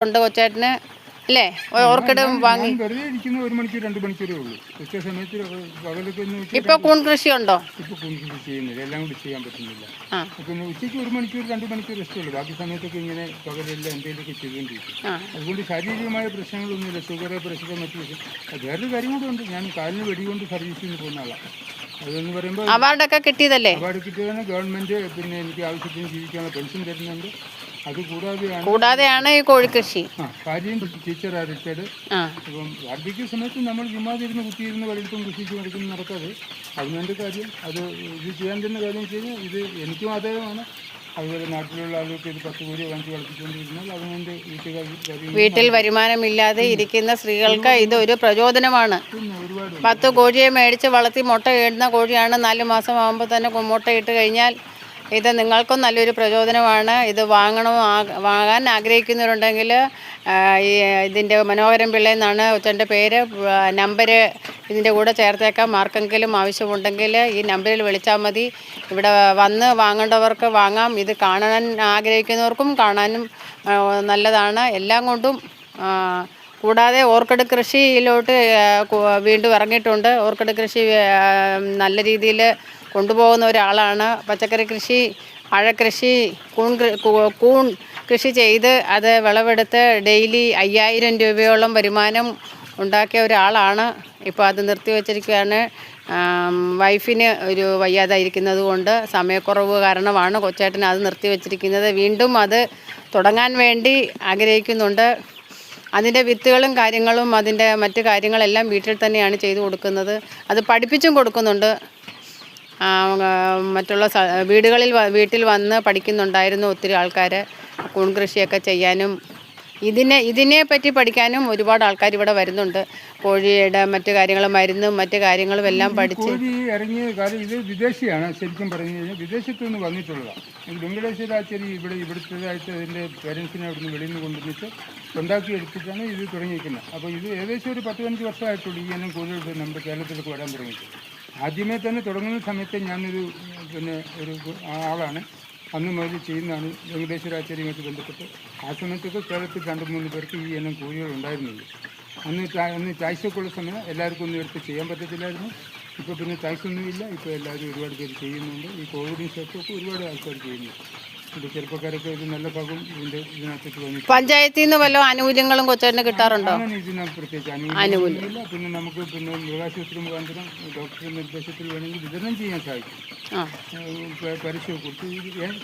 ഉണ്ട് കൊച്ചേട്ടന് അല്ലേ? ഓർക്കിഡ് വാങ്ങി വെറുതെ ഇരിക്കുന്ന 1 മണിക്കൂർ 2 മണിക്കൂറേ ഉള്ളൂ. ഉച്ച സമയത്ത് പകലൊക്കെ ഇപ്പൊ കൂൺ കൃഷി ഉണ്ടോ? ഇപ്പൊ കൃഷി ചെയ്യുന്നില്ല, എല്ലാം കൂടി ചെയ്യാൻ പറ്റുന്നില്ല. പിന്നെ ഉച്ചയ്ക്ക് 1 മണിക്കൂർ 2 മണിക്കൂർ റെസ്റ്റ് ഉള്ളൂ. ബാക്കി സമയത്തൊക്കെ ഇങ്ങനെ പകലെല്ലാം എന്തെങ്കിലുമൊക്കെ ചെയ്തുകൊണ്ടിരിക്കും. അതുകൊണ്ട് ശാരീരികമായ പ്രശ്നങ്ങളൊന്നുമില്ല. ഷുഗർ, പ്രഷർ, മറ്റു വേറൊരു കാര്യം കൂടെ ഉണ്ട്. ഞാൻ കാലിന് വെടികൊണ്ട് സർവീസിന് പോകുന്ന ആളാണ്. അതെന്ന് പറയുമ്പോൾ അവാർഡൊക്കെ കിട്ടിയതല്ലേ? അവാർഡ് കിട്ടിയതാണ് ഗവൺമെന്റ്. പിന്നെ എനിക്ക് ആവശ്യത്തിന് ജീവിക്കാനുള്ള പെൻഷൻ തരുന്നുണ്ട്. അത് കൂടാതെയാണ് ഈ കോഴിക്കൃഷി. ഭാര്യയും ടീച്ചറാണ്, റിട്ടയർഡ്. അപ്പം വാർദ്ധക്യ സമയത്ത് നമ്മൾ ചുമ്മാതിരുന്ന് കുത്തിയിരുന്ന് പലയിടത്തും കൃഷിക്ക് നടക്കുന്ന നടക്കാതെ അതിനെൻ്റെ കാര്യം അത് ഇത് ചെയ്യാൻ തന്നെ കാര്യം ചെയ്ത് ഇത് എനിക്കും ആദായമാണ്. അതുപോലെ നാട്ടിലുള്ള ആളുകൾക്ക് ഇത് 10 കോഴി വാങ്ങിച്ച് വളർത്തിക്കൊണ്ടിരുന്നാൽ അതിനെൻ്റെ വീട്ടിൽ വരുമാനമില്ലാതെ ഇരിക്കുന്ന സ്ത്രീകൾക്ക് ഇത് ഒരു പ്രചോദനമാണ്. 10 കോഴിയെ മേടിച്ച് വളർത്തി മുട്ട ഇടുന്ന കോഴിയാണ് 4 മാസം ആകുമ്പോൾ തന്നെ മുട്ടയിട്ട് കഴിഞ്ഞാൽ ഇത് നിങ്ങൾക്കും നല്ലൊരു പ്രചോദനമാണ്. ഇത് വാങ്ങാൻ ആഗ്രഹിക്കുന്നവരുണ്ടെങ്കിൽ ഇതിൻ്റെ മനോഹരൻ പിള്ള എന്നാണ് കൊച്ചൻ്റെ പേര്. നമ്പർ ഇതിൻ്റെ കൂടെ ചേർത്തേക്കാം. ആർക്കെങ്കിലും ആവശ്യമുണ്ടെങ്കിൽ ഈ നമ്പറിൽ വിളിച്ചാൽ മതി. ഇവിടെ വന്ന് വാങ്ങേണ്ടവർക്ക് വാങ്ങാം. ഇത് കാണാൻ ആഗ്രഹിക്കുന്നവർക്കും കാണാനും നല്ലതാണ്. എല്ലാം കൊണ്ടും കൂടാതെ ഓർക്കിഡ് കൃഷിയിലോട്ട് വീണ്ടും ഇറങ്ങിയിട്ടുണ്ട്. ഓർക്കിഡ് കൃഷി നല്ല രീതിയിൽ കൊണ്ടുപോകുന്ന ഒരാളാണ്. പച്ചക്കറി കൃഷി, വാഴക്കൃഷി, കൂൺ കൃഷി ചെയ്ത് അത് വിളവെടുത്ത് ഡെയിലി 5000 രൂപയോളം വരുമാനം ഉണ്ടാക്കിയ ഒരാളാണ്. ഇപ്പോൾ അത് നിർത്തിവെച്ചിരിക്കുകയാണ്. വൈഫിന് ഒരു വയ്യാതായിരിക്കുന്നത് കൊണ്ട് സമയക്കുറവ് കാരണമാണ് കൊച്ചേട്ടൻ അത് നിർത്തിവെച്ചിരിക്കുന്നത്. വീണ്ടും അത് തുടങ്ങാൻ വേണ്ടി ആഗ്രഹിക്കുന്നുണ്ട്. അതിൻ്റെ വിത്തുകളും കാര്യങ്ങളും അതിൻ്റെ മറ്റു കാര്യങ്ങളെല്ലാം വീട്ടിൽ തന്നെയാണ് ചെയ്തു കൊടുക്കുന്നത്. അത് പഠിപ്പിച്ചും കൊടുക്കുന്നുണ്ട്. മറ്റുള്ള വീട്ടിൽ വന്ന് പഠിക്കുന്നുണ്ടായിരുന്നു ഒത്തിരി ആൾക്കാർ. കൂൺ കൃഷിയൊക്കെ ചെയ്യാനും ഇതിനെ പറ്റി പഠിക്കാനും ഒരുപാട് ആൾക്കാർ ഇവിടെ വരുന്നുണ്ട്. കോഴിയുടെ മറ്റു കാര്യങ്ങളും മരുന്നും മറ്റു കാര്യങ്ങളും എല്ലാം പഠിച്ച് ഇറങ്ങിയ കാര്യം. ഇത് വിദേശിയാണ് ശരിക്കും പറഞ്ഞു കഴിഞ്ഞാൽ, വിദേശത്തു നിന്ന് വന്നിട്ടുള്ളതാണ്. വെങ്കടേശ്വരാചാരി ഇവിടുത്തേതായിട്ട് അതിൻ്റെ പേരൻസിനെ അവിടുന്ന് വെളിയിൽ നിന്ന് കൊണ്ടുവന്നിട്ട് ഉണ്ടാക്കി എടുത്തിട്ടാണ് ഇത് തുടങ്ങിയിരിക്കുന്നത്. അപ്പോൾ ഇത് ഏകദേശം ഒരു 10-15 വർഷമായിട്ടുള്ളൂ ഈ എണ്ണം കോഴികൾ നമ്മുടെ കേരളത്തിലേക്ക് വരാൻ തുടങ്ങിയിട്ട്. ആദ്യമേ തന്നെ തുടങ്ങുന്ന സമയത്ത് ഞാനൊരു ഒരു ആളാണ്, അന്ന് മുതൽ ചെയ്യുന്നതാണ് വെങ്കടേശ്വരാചാര്യയുമായിട്ട് ബന്ധപ്പെട്ട്. ആ സമയത്തൊക്കെ കേരളത്തിൽ 2-3 പേർക്ക് ഈ എണ്ണം കോഴികൾ ഉണ്ടായിരുന്നുള്ളൂ. അന്ന് ചായ്സൊക്കെ ഉള്ള സമയം എല്ലാവർക്കും ഒന്നും എടുത്ത് ചെയ്യാൻ പറ്റത്തില്ലായിരുന്നു. ഇപ്പോൾ പിന്നെ ചായ്സൊന്നുമില്ല. ഇപ്പോൾ എല്ലാവരും ഒരുപാട് പേര് ചെയ്യുന്നുണ്ട്. ഈ കോവിഡിന് ശേഷമൊക്കെ ഒരുപാട് ആൾക്കാർ ചെയ്യുന്നു. ഇത് ചെറുപ്പക്കാരൊക്കെ ഇത് നല്ല ഭാഗം ഇതിനകത്തേക്ക് വന്നു. പഞ്ചായത്തിൽ നിന്ന് വല്ല ആനുകൂല്യങ്ങളും കൊച്ചേട്ടന് കിട്ടാറുണ്ടോ? അങ്ങനെ ഇതിന് പ്രത്യേകിച്ച് ആനുകൂല്യമില്ല. പിന്നെ നമുക്ക് മൃഗാശുപത്രി മുഖാന്തരം ഡോക്ടറുടെ നിർദ്ദേശത്തിൽ വേണമെങ്കിൽ വിതരണം ചെയ്യാൻ സാധിക്കും. പരസ്യമൊക്കെ കൊടുത്ത്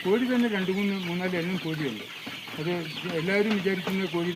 കോഴി തന്നെ 2-3-4 എണ്ണം കോഴിയുണ്ട്. അത് എല്ലാവരും വിചാരിക്കുന്ന കോഴി